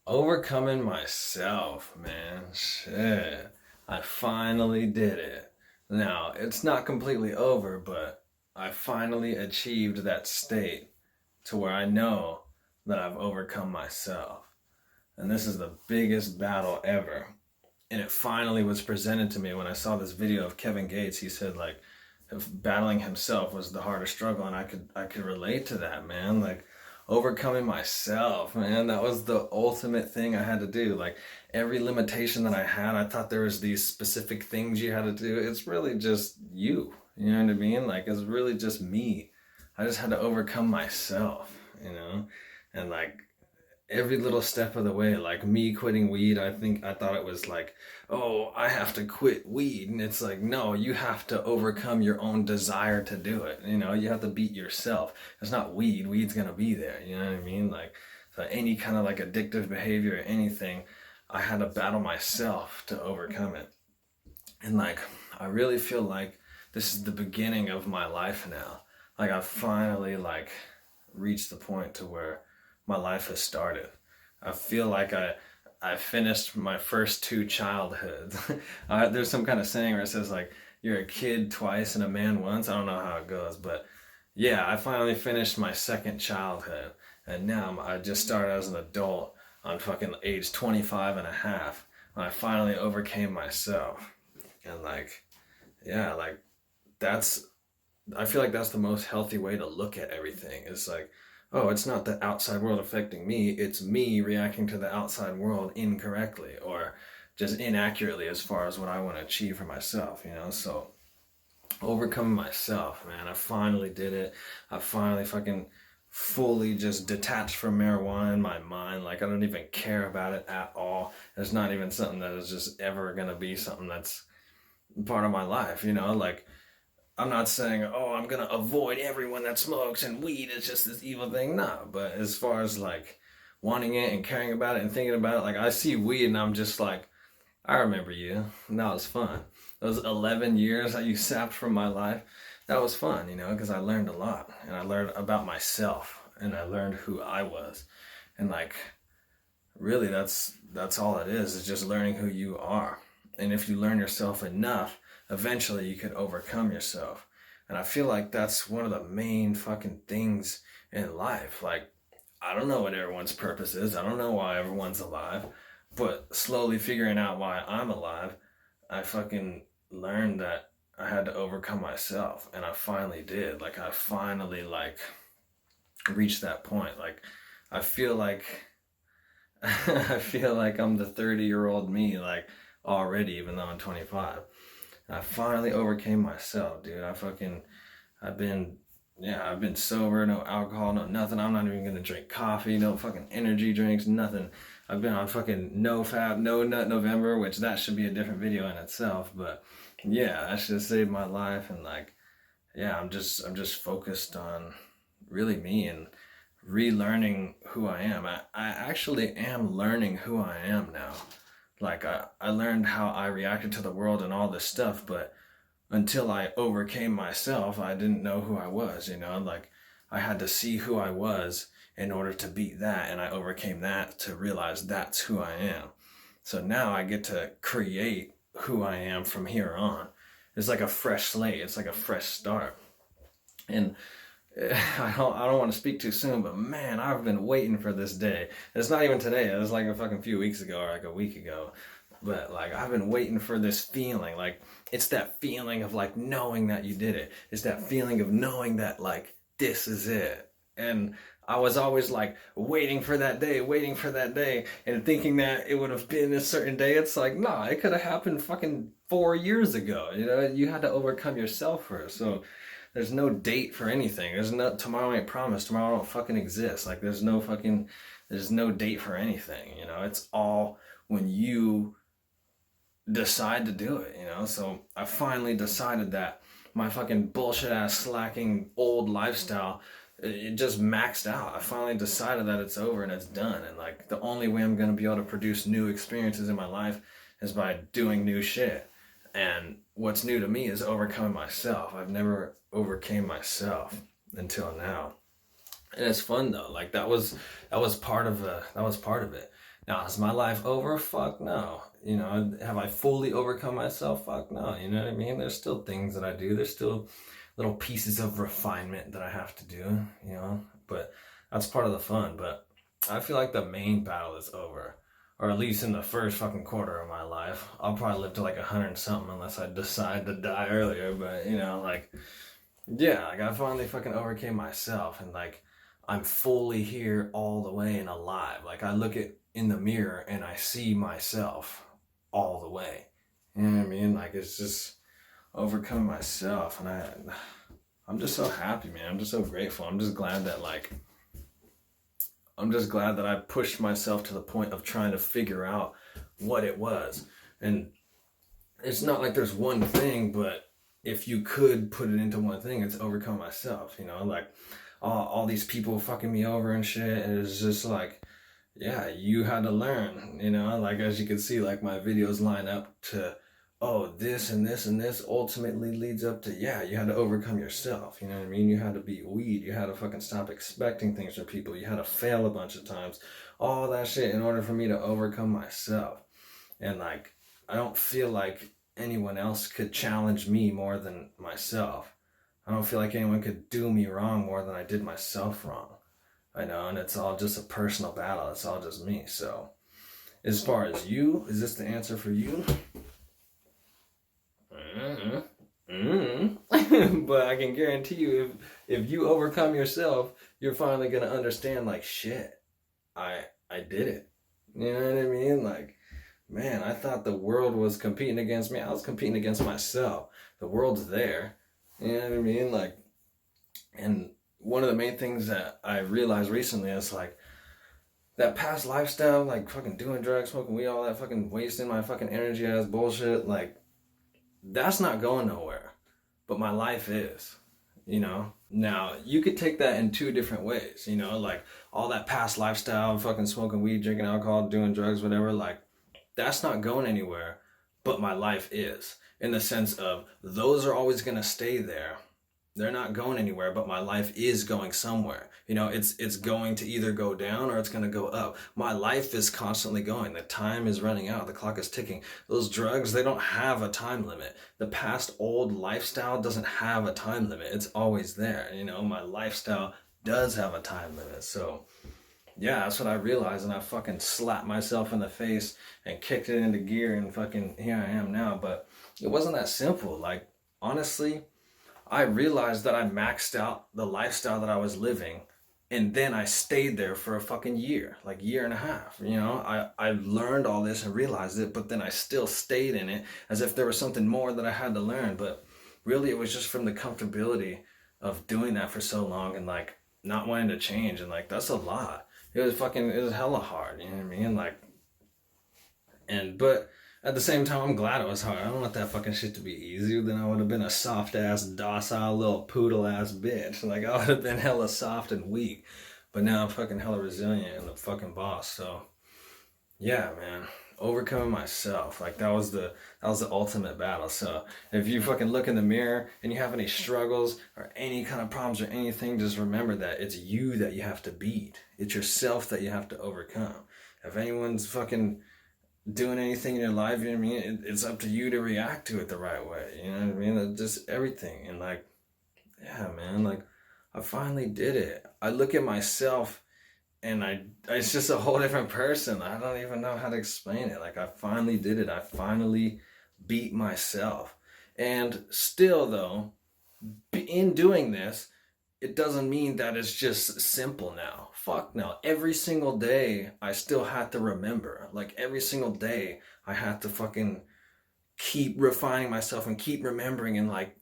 Overcoming myself, man. Shit. I finally did it. Now, it's not completely over, but I finally achieved that state to where I know that I've overcome myself. And this is the biggest battle ever. And it finally was presented to me when I saw this video of Kevin Gates. He said like battling himself was the hardest struggle, and I could relate to that, man. Like overcoming myself, man, that was the ultimate thing I had to do. Like every limitation that I had, I thought there was these specific things you had to do. It's really just you know what I mean? Like it's really just me. I just had to overcome myself, you know. And like every little step of the way, like me quitting weed, I thought it was like, oh, I have to quit weed. And it's like, no, you have to overcome your own desire to do it. You know, you have to beat yourself. It's not weed. Weed's gonna be there. You know what I mean? Like, so any kind of like addictive behavior or anything, I had to battle myself to overcome it. And like, I really feel like this is the beginning of my life now. Like I finally like reached the point to where my life has started. I feel like I finished my first two childhoods. There's some kind of saying where it says like you're a kid twice and a man once. I don't know how it goes, but yeah, I finally finished my second childhood, and now I just started as an adult on fucking age 25 and a half when I finally overcame myself. And like, yeah, like that's I feel like that's the most healthy way to look at everything. It's like, oh, it's not the outside world affecting me, it's me reacting to the outside world incorrectly or just inaccurately as far as what I want to achieve for myself, you know? So, overcoming myself, man, I finally did it. I finally fucking fully just detached from marijuana in my mind. Like, I don't even care about it at all. It's not even something that is just ever gonna be something that's part of my life, you know? Like, I'm not saying, oh, I'm gonna avoid everyone that smokes and weed is just this evil thing. No, but as far as like wanting it and caring about it and thinking about it, like I see weed and I'm just like, I remember you. And that was fun. Those 11 years that you sapped from my life, that was fun, you know, because I learned a lot and I learned about myself and I learned who I was. And like, really, that's all it is just learning who you are. And if you learn yourself enough, eventually you can overcome yourself. And I feel like that's one of the main fucking things in life. Like, I don't know what everyone's purpose is. I don't know why everyone's alive. But slowly figuring out why I'm alive, I fucking learned that I had to overcome myself. And I finally did. Like, I finally, like, reached that point. Like, I feel like I feel like I'm the 30-year-old me, like already, even though I'm 25. I finally overcame myself, dude. I've been, yeah, I've been sober, no alcohol, no nothing. I'm not even gonna drink coffee, no fucking energy drinks, nothing. I've been on fucking no fat, no nut November, which that should be a different video in itself. But yeah, that should have saved my life. And like, yeah, I'm just focused on really me and relearning who I am. I actually am learning who I am now. Like I learned how I reacted to the world and all this stuff, but until I overcame myself, I didn't know who I was, you know? Like I had to see who I was in order to beat that, and I overcame that to realize that's who I am. So now I get to create who I am from here on. It's like a fresh slate, it's like a fresh start. And I don't want to speak too soon, but man, I've been waiting for this day. It's not even today. It was like a fucking few weeks ago or like a week ago. But like I've been waiting for this feeling. Like it's that feeling of like knowing that you did it. It's that feeling of knowing that like this is it. And I was always like waiting for that day, and thinking that it would have been a certain day. It's like, nah, it could have happened fucking 4 years ago. You know, you had to overcome yourself first. So there's no date for anything. There's no tomorrow ain't promised. Tomorrow don't fucking exist. Like there's no date for anything, you know? It's all when you decide to do it, you know? So I finally decided that my fucking bullshit ass slacking old lifestyle, it just maxed out. I finally decided that it's over and it's done. And like the only way I'm gonna be able to produce new experiences in my life is by doing new shit. And what's new to me is overcoming myself. I've never overcame myself until now. And it's fun though. Like that was part of it. Now, is my life over? Fuck no. You know, have I fully overcome myself? Fuck no. You know what I mean? There's still things that I do. There's still little pieces of refinement that I have to do, you know? But that's part of the fun. But I feel like the main battle is over. Or at least in the first fucking quarter of my life. I'll probably live to like 100 and something unless I decide to die earlier. But, you know, like, yeah, like I finally fucking overcame myself and like I'm fully here all the way and alive. Like I look at in the mirror and I see myself all the way. You know what I mean? Like it's just overcoming myself and I'm just so happy, man. I'm just so grateful. I'm just glad that I pushed myself to the point of trying to figure out what it was. And it's not like there's one thing, but if you could put it into one thing, it's overcome myself, you know, like all these people fucking me over and shit. And it's just like, yeah, you had to learn, you know, like as you can see, like my videos line up to, oh, this and this and this ultimately leads up to, yeah, you had to overcome yourself. You know what I mean? You had to beat weed. You had to fucking stop expecting things from people. You had to fail a bunch of times. All that shit in order for me to overcome myself. And like, I don't feel like anyone else could challenge me more than myself. I don't feel like anyone could do me wrong more than I did myself wrong. I know, and it's all just a personal battle. It's all just me. So, as far as you, is this the answer for you? But I can guarantee you, if you overcome yourself, you're finally gonna understand. Like shit, I did it. You know what I mean? Like, man, I thought the world was competing against me. I was competing against myself. The world's there. You know what I mean? Like, and one of the main things that I realized recently is like that past lifestyle, like fucking doing drugs, smoking weed, all that fucking wasting my fucking energy ass bullshit, like that's not going nowhere. But my life is, you know? Now, you could take that in two different ways, you know, like all that past lifestyle, fucking smoking weed, drinking alcohol, doing drugs, whatever, like that's not going anywhere, but my life is. In the sense of those are always gonna stay there. They're not going anywhere, but my life is going somewhere. You know, it's going to either go down or it's going to go up. My life is constantly going. The time is running out. The clock is ticking. Those drugs, they don't have a time limit. The past old lifestyle doesn't have a time limit. It's always there. You know, my lifestyle does have a time limit. So, yeah, that's what I realized, and I fucking slapped myself in the face and kicked it into gear, and fucking here I am now. But it wasn't that simple. Like, honestly, I realized that I maxed out the lifestyle that I was living, and then I stayed there for a fucking year, like year and a half. You know, I learned all this and realized it, but then I still stayed in it as if there was something more that I had to learn. But really, it was just from the comfortability of doing that for so long and like not wanting to change. And like, that's a lot. It was hella hard. You know what I mean? Like, but at the same time, I'm glad it was hard. I don't want that fucking shit to be easy. Then I would have been a soft ass, docile little poodle ass bitch. Like I would have been hella soft and weak. But now I'm fucking hella resilient and the fucking boss. So yeah, man, overcoming myself. Like that was the ultimate battle. So if you fucking look in the mirror and you have any struggles or any kind of problems or anything, just remember that it's you that you have to beat. It's yourself that you have to overcome. If anyone's fucking doing anything in your life, you know what I mean? It's up to you to react to it the right way. You know what I mean? Just everything. And like, yeah, man, like I finally did it. I look at myself and it's just a whole different person. I don't even know how to explain it. Like I finally did it. I finally beat myself. And still though, in doing this, it doesn't mean that it's just simple now. Fuck no. Every single day, I still have to remember. Like every single day, I have to fucking keep refining myself and keep remembering. And like,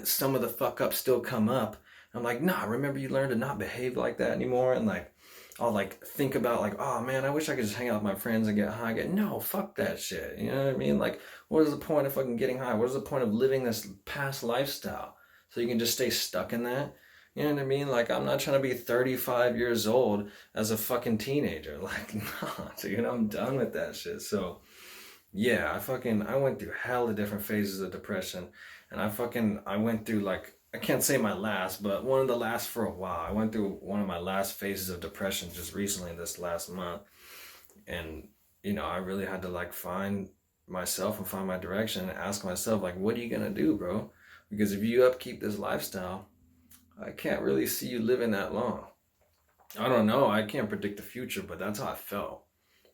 some of the fuck ups still come up. I'm like, nah, remember you learned to not behave like that anymore. And like, I'll like think about like, oh man, I wish I could just hang out with my friends and get high. No, fuck that shit. You know what I mean? Like, what is the point of fucking getting high? What is the point of living this past lifestyle? So you can just stay stuck in that? You know what I mean? Like, I'm not trying to be 35 years old as a fucking teenager. Like, nah, dude, I'm done with that shit. So, yeah, I went through hella different phases of depression. And I went through like, I can't say my last, but one of the last for a while. I went through one of my last phases of depression just recently this last month. And, I really had to like find myself and find my direction and ask myself, like, what are you gonna do, bro? Because if you upkeep this lifestyle, I can't really see you living that long. I don't know. I can't predict the future, but that's how I felt.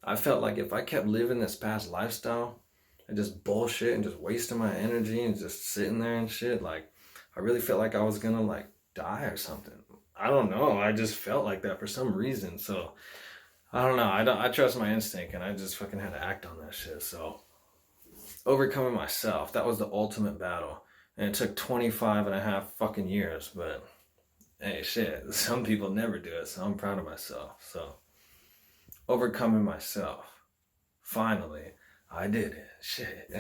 I felt like if I kept living this past lifestyle and just bullshit and just wasting my energy and just sitting there and shit, like, I really felt like I was gonna like die or something. I don't know. I just felt like that for some reason. So I don't know. I trust my instinct, and I just fucking had to act on that shit. So overcoming myself, that was the ultimate battle. And it took 25 and a half fucking years, but hey, shit, some people never do it, so I'm proud of myself. So overcoming myself. Finally, I did it. Shit.